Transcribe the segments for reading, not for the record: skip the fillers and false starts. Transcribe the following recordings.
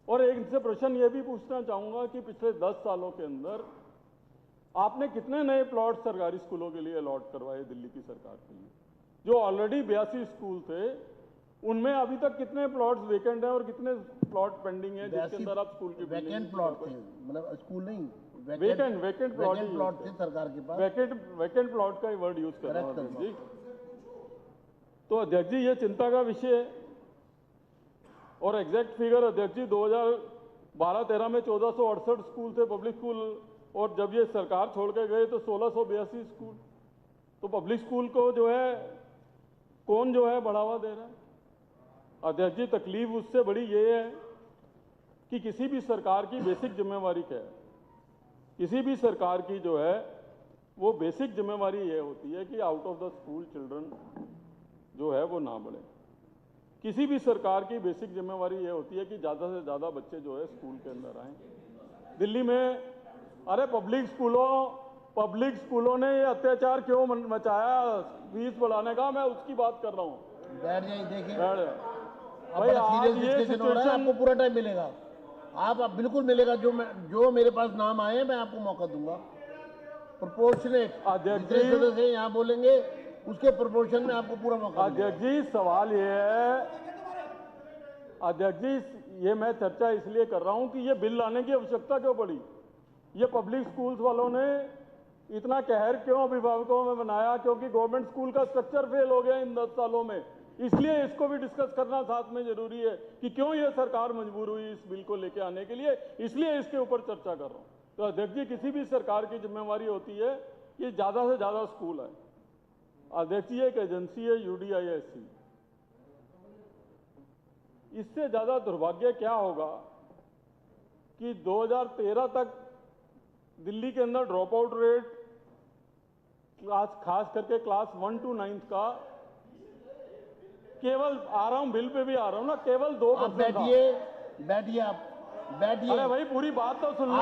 और एक से प्रश्न ये भी पूछना चाहूंगा कि पिछले 10 सालों के अंदर आपने कितने नए प्लॉट सरकारी स्कूलों के लिए अलॉट करवाए दिल्ली की सरकार के लिए? जो ऑलरेडी 82 स्कूल थे उनमें अभी तक कितने प्लॉट्स वेकेंट हैं और कितने प्लॉट पेंडिंग हैं जिसके अंदर आप स्कूल की वैकेंट प्लॉट थे, मतलब स्कूल नहीं, वेकेंट प्लॉट थे सरकार के पास। वैकेंट प्लॉट का ही वर्ड यूज कर रहा हूं अध्यक्ष जी। तो अध्यक्ष जी ये चिंता का विषय है और एग्जैक्ट फिगर अध्यक्ष जी 2012-13 में 1468 स्कूल थे पब्लिक स्कूल, और जब ये सरकार छोड़ के गए तो 1682 स्कूल। तो पब्लिक स्कूल को जो है कौन जो है बढ़ावा दे रहा है? अध्यक्ष जी तकलीफ उससे बड़ी ये है कि किसी भी सरकार की बेसिक जिम्मेवारी क्या है? किसी भी सरकार की जो है वो बेसिक जिम्मेवारी ये होती है कि out of the school children जो है वो ना बढ़े। किसी भी सरकार की बेसिक जिम्मेवारी ये होती है कि ज़्यादा से ज़्यादा बच्चे जो है स्कूल के अंदर आएँ। दिल्ली में अरे पब्लिक स्कूलों ने ये अत्याचार क्यों मचाया फीस बढ़ाने का, मैं उसकी बात कर रहा हूँ। बैठ जाइए, देखिए भाई आज ये सिचुएशन आपको पूरा टाइम मिलेगा, आप बिल्कुल मिलेगा। जो मेरे पास नाम आए मैं आपको मौका दूंगा। प्रोपोर्शनेट जितने से यहाँ बोलेंगे उसके प्रोपोर्शन में आपको पूरा मौका। अध्यक्ष जी सवाल ये है, अध्यक्ष जी ये मैं चर्चा इसलिए कर रहा हूँ कि ये बिल लाने की आवश्यकता क्यों पड़ी? ये पब्लिक स्कूल्स वालों ने इतना कहर क्यों अभिभावकों में बनाया? क्योंकि गवर्नमेंट स्कूल का स्ट्रक्चर फेल हो गया इन 10 सालों में। इसलिए इसको भी डिस्कस करना साथ में जरूरी है कि क्यों ये सरकार मजबूर हुई इस बिल को लेके आने के लिए, इसलिए इसके ऊपर चर्चा कर रहा हूं। तो अध्यक्ष जी किसी भी सरकार की जिम्मेवारी होती है कि ज्यादा से ज्यादा स्कूल है। अध्यक्ष जी एक एजेंसी है UDISC, इससे ज्यादा दुर्भाग्य क्या होगा कि 2013 तक दिल्ली के अंदर ड्रॉप आउट रेट खास करके क्लास 1 to 9 का केवल, आ रहा हूं बिल पे भी आ रहा हूं ना, केवल 2%। बैठिए आप बैठिए। अरे भाई पूरी बात तो सुन लो।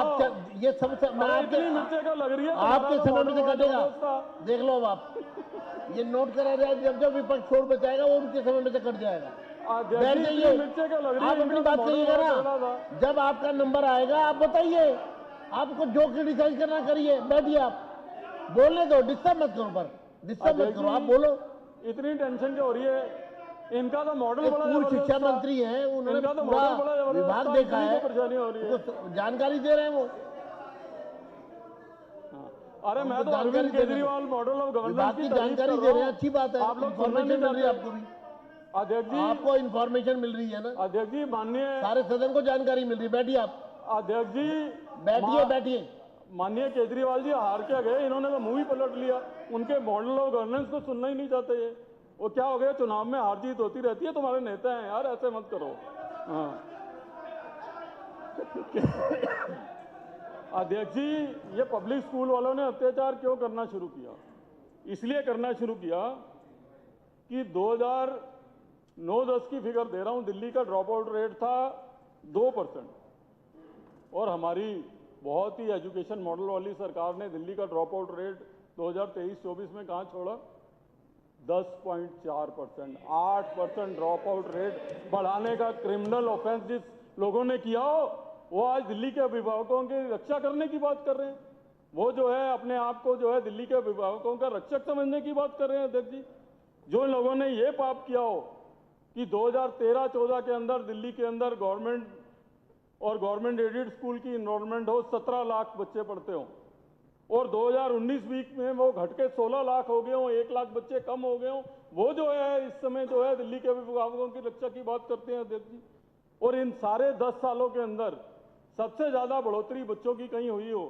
ये सब इतनी मिर्चे का लग रही है आपके समय में से कटेगा, देख लो अब आप ये नोट करा जाए। जब विपक्ष छोड़ बचाएगा वो उनके समय में से कट जाएगा। बैठ जाइए, आप अपनी बात करिएगा ना। जब आपका नंबर आएगा आप बताइए, आपको जो क्रिटिसाइज करना करिए। बैठिए आप, बोलने दो, डिस्टर्ब मत करो, पर डिस्टर्ब मत करो, आप बोलो। इतनी टेंशन क्यों हो रही है? इनका तो मॉडल बड़ा पूर्व शिक्षा मंत्री है, उन्होंने तो पूरा विभाग देखा है, परेशानी हो रही है, जानकारी दे रहे हैं वो। अरे मैं तो Arvind Kejriwal model of governance की जानकारी दे रहे हैं, अच्छी बात है। आप लोग इन्फॉर्मेशन मिल रही है आपको भी? अध्यक्ष जी आपको इन्फॉर्मेशन मिल रही है ना? अध्यक्ष जी माननीय सारे सदन को जानकारी मिल रही है। बैठिए आप। अध्यक्ष जी बैठिए। माननीय केजरीवाल जी हार के गए, इन्होंने तो मुंह ही पलट लिया। उनके मॉडल ऑफ गवर्नेंस को सुनना ही नहीं चाहते ये। वो क्या हो गया, चुनाव में हार जीत होती रहती है, तुम्हारे नेता हैं यार, ऐसे मत करो। हाँ अध्यक्ष जी ये पब्लिक स्कूल वालों ने अत्याचार क्यों करना शुरू किया? इसलिए करना शुरू किया कि 2009-10 की फिगर दे रहा हूं, दिल्ली का ड्रॉप आउट रेट था 2% और हमारी बहुत ही एजुकेशन मॉडल वाली सरकार ने दिल्ली का ड्रॉप आउट रेट 2023-24 में कहां छोड़ा? 10.4%। 8% ड्रॉप आउट रेट बढ़ाने का क्रिमिनल ऑफेंस जिस लोगों ने किया हो, वो आज दिल्ली के अभिभावकों की रक्षा करने की बात कर रहे हैं। वो जो है अपने आप को जो है दिल्ली के अभिभावकों का रक्षक समझने की बात कर रहे हैं। अध्यक्ष जी जो लोगों ने ये पाप किया हो कि 2013-14 के अंदर दिल्ली के अंदर गवर्नमेंट और गवर्नमेंट एडेड स्कूल की इनरोलमेंट हो 17 लाख बच्चे पढ़ते हो और 2019-20 में वो घट के 16 लाख हो गए हो, 1 लाख बच्चे कम हो गए हो, वो जो है इस समय जो है दिल्ली के अभिभावकों की रक्षा की बात करते हैं अध्यक्ष जी। और इन सारे 10 सालों के अंदर सबसे ज्यादा बढ़ोतरी बच्चों की कहीं हुई हो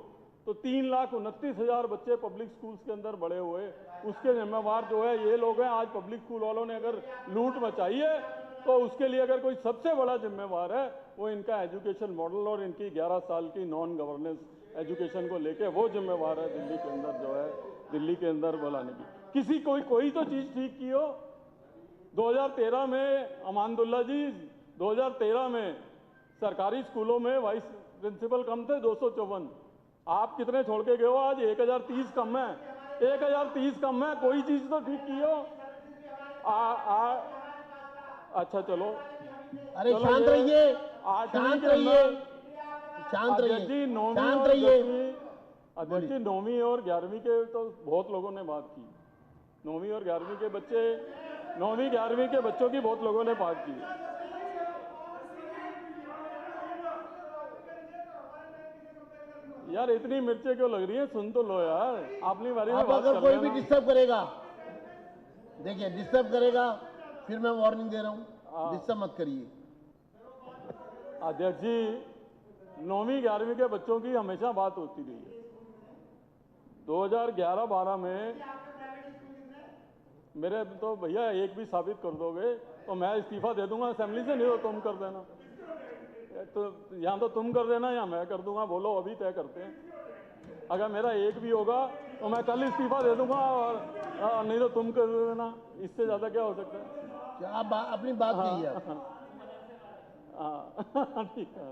तो 3,29,000 बच्चे पब्लिक स्कूल्स के अंदर बढ़े हुए, उसके जिम्मेवार जो है ये लोग हैं। आज पब्लिक स्कूल वालों ने अगर लूट मचाई है तो उसके लिए अगर कोई सबसे बड़ा जिम्मेवार है वो इनका एजुकेशन मॉडल और इनकी 11 साल की नॉन गवर्नेंस एजुकेशन को लेके वो जिम्मेवार है दिल्ली के अंदर जो है दिल्ली के अंदर बुलाने की। किसी कोई तो चीज ठीक की हो। 2013 में अमानदुल्ला जी 2013 में सरकारी स्कूलों में वाइस प्रिंसिपल कम थे 254, आप कितने छोड़ के गए हो? आज 1030 कम है। 1030 कम है, कोई चीज तो ठीक की हो। अच्छा चलो, अरे शांत रहिए। शांत रहिए, शांत रहिए, शांत रहिए। अध्यक्ष जी 9वीं और 11वीं के तो बहुत लोगों ने बात की। 9वीं और 11वीं के बच्चे, 9वीं 11वीं के बच्चों की बहुत लोगों ने बात की। यार इतनी मिर्चें क्यों लग रही है? सुन तो लो यार, अपनी बारी में बात कर लेना। अगर कोई भी डिस्टर्ब करेगा, देखिए डिस्टर्ब करेगा, फिर मैं वार्निंग दे रहा हूं, डिस्टर्ब मत करिए। अध्यक्ष जी 9वीं 11वीं के बच्चों की हमेशा बात होती रही है। 2011-12 में मेरे तो भैया एक भी साबित कर दोगे तो मैं इस्तीफा दे दूंगा असेंबली से, नहीं तो तुम कर देना। तो या तो तुम कर देना या मैं कर दूंगा, बोलो अभी तय करते हैं। अगर मेरा एक भी होगा तो मैं कल इस्तीफा दे दूंगा, और नहीं तो तुम कर देना। इससे ज्यादा क्या हो सकता है? आप अपनी बात कहिए। हाँ ठीक है।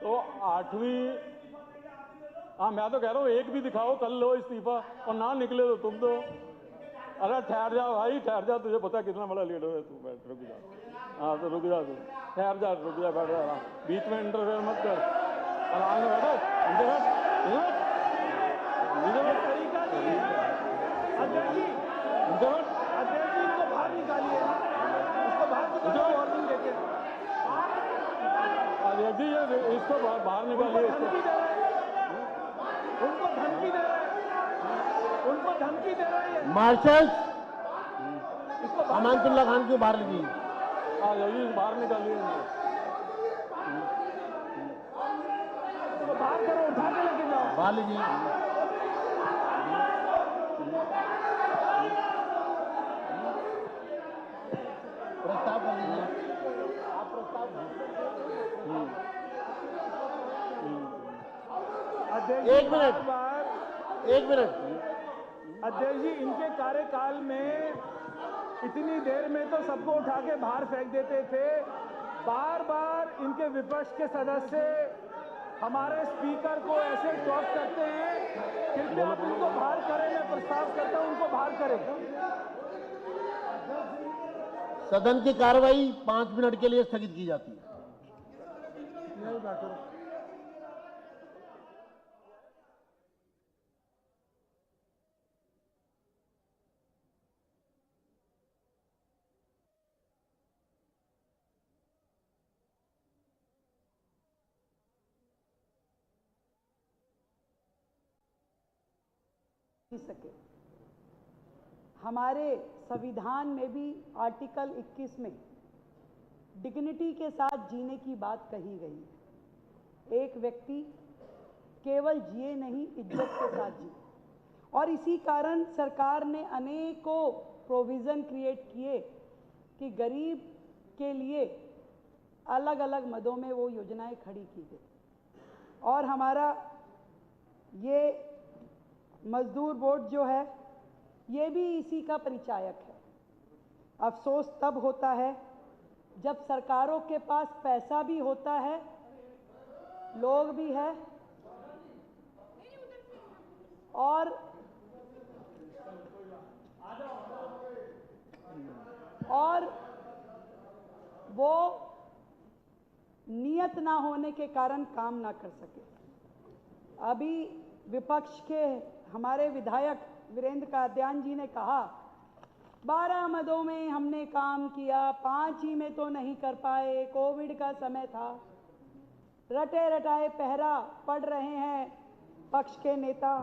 तो 8वीं, हाँ मैं तो कह रहा हूँ एक भी दिखाओ, कल लो इस्तीफा, और ना निकले तो तुम दो। अरे ठहर जा भाई, ठहर जा, तुझे पता कितना बड़ा लीडर है तू। बैठ, रुक जा। हाँ तो रुक जा, तू ठहर जा, रुक जा, बैठ जा, बीच में इंटरफेयर मत कर। आराम से बैठो, तरीका नहीं है। अध्यक्ष जी इनको बाहर निकालिए, इसको बाहर निकालिए, वार्निंग देके। अध्यक्ष जी ये इसको बाहर निकालिए। उनको धमकी दे रहे हैं, उनको धमकी दे रहे हैं। मार्शल अमानतुल्लाह खान को बाहर लीजिए। हाँ जी बाहर निकालिए। तो बाहर करो, उठा के लेके जाओ, बाहर लीजिए। प्रस्ताव कर लीजिए, आप प्रस्ताव एक मिनट। अध्यक्ष जी इनके कार्यकाल में इतनी देर में तो सबको उठा के बाहर फेंक देते थे। बार बार इनके विपक्ष के सदस्य हमारे स्पीकर को ऐसे टॉक करते हैं। कृपया आप उनको बाहर करें, मैं प्रस्ताव करता हूं उनको बाहर करें। सदन की कार्रवाई 5 मिनट के लिए स्थगित की जाती है। सके। हमारे संविधान में भी आर्टिकल 21 में डिग्निटी के साथ जीने की बात कही गई। एक व्यक्ति केवल जिए नहीं, इज्जत के साथ जिए। और इसी कारण सरकार ने अनेकों प्रोविज़न क्रिएट किए कि गरीब के लिए अलग अलग मदों में वो योजनाएं खड़ी की गई। और हमारा ये मजदूर बोर्ड जो है ये भी इसी का परिचायक है। अफसोस तब होता है जब सरकारों के पास पैसा भी होता है, लोग भी है, और वो नियत ना होने के कारण काम ना कर सके। अभी विपक्ष के हमारे विधायक वीरेंद्र कादियान जी ने कहा 12 मदों में हमने काम किया, 5 ही में तो नहीं कर पाए, कोविड का समय था। रटे रटाए पहरा पढ़ रहे हैं पक्ष के नेता।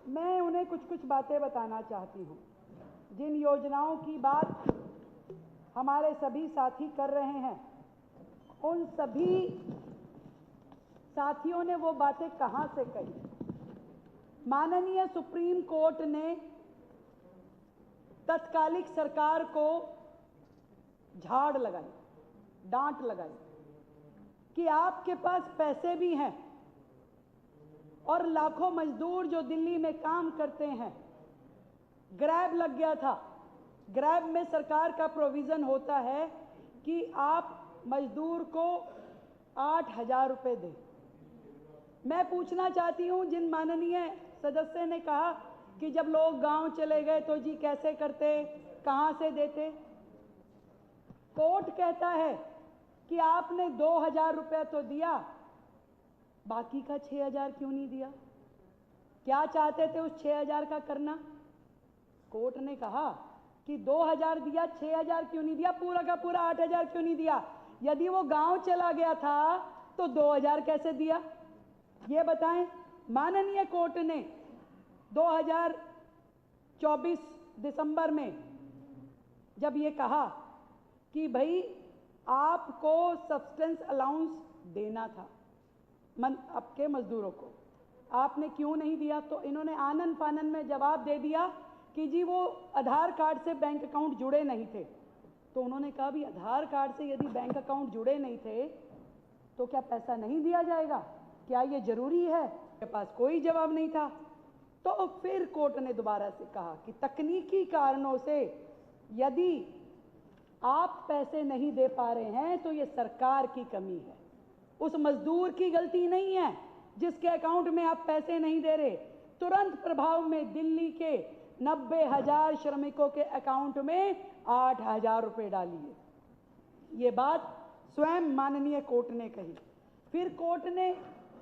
मैं उन्हें कुछ कुछ बातें बताना चाहती हूँ। जिन योजनाओं की बात हमारे सभी साथी कर रहे हैं, उन सभी साथियों ने वो बातें कहाँ से कही? माननीय सुप्रीम कोर्ट ने तत्कालिक सरकार को झाड़ लगाई, डांट लगाई कि आपके पास पैसे भी हैं और लाखों मजदूर जो दिल्ली में काम करते हैं, ग्रैब लग गया था। ग्रैब में सरकार का प्रोविज़न होता है कि आप मजदूर को 8,000 रुपये दें। मैं पूछना चाहती हूं, जिन माननीय सदस्य ने कहा कि जब लोग गांव चले गए तो जी कैसे करते, कहां से देते, कोर्ट कहता है कि आपने 2,000 रुपए तो दिया, बाकी का 6,000 क्यों नहीं दिया? क्या चाहते थे उस 6,000 का करना? कोर्ट ने कहा कि 2,000 दिया, 6,000 क्यों नहीं दिया? पूरा का पूरा 8,000 क्यों नहीं दिया? यदि वो गांव चला गया था तो 2,000 कैसे दिया? ये बताएं। माननीय कोर्ट ने 2024 दिसंबर में जब ये कहा कि भाई आपको सब्सटेंस अलाउंस देना था आपके मजदूरों को, आपने क्यों नहीं दिया? तो इन्होंने आनन फानन में जवाब दे दिया कि जी वो आधार कार्ड से बैंक अकाउंट जुड़े नहीं थे। तो उन्होंने कहा भी आधार कार्ड से यदि बैंक अकाउंट जुड़े नहीं थे तो क्या पैसा नहीं दिया जाएगा? क्या ये जरूरी है? के पास कोई जवाब नहीं था। तो फिर कोर्ट ने दोबारा से कहा कि तकनीकी कारणों से यदि आप पैसे नहीं दे पा रहे हैं तो ये सरकार की कमी है, उस मजदूर की गलती नहीं है जिसके अकाउंट में आप पैसे नहीं दे रहे। तुरंत प्रभाव में दिल्ली के 90,000 श्रमिकों के अकाउंट में 8,000 रुपए डालिए। ये बात स्वयं माननीय कोर्ट ने कही। फिर कोर्ट ने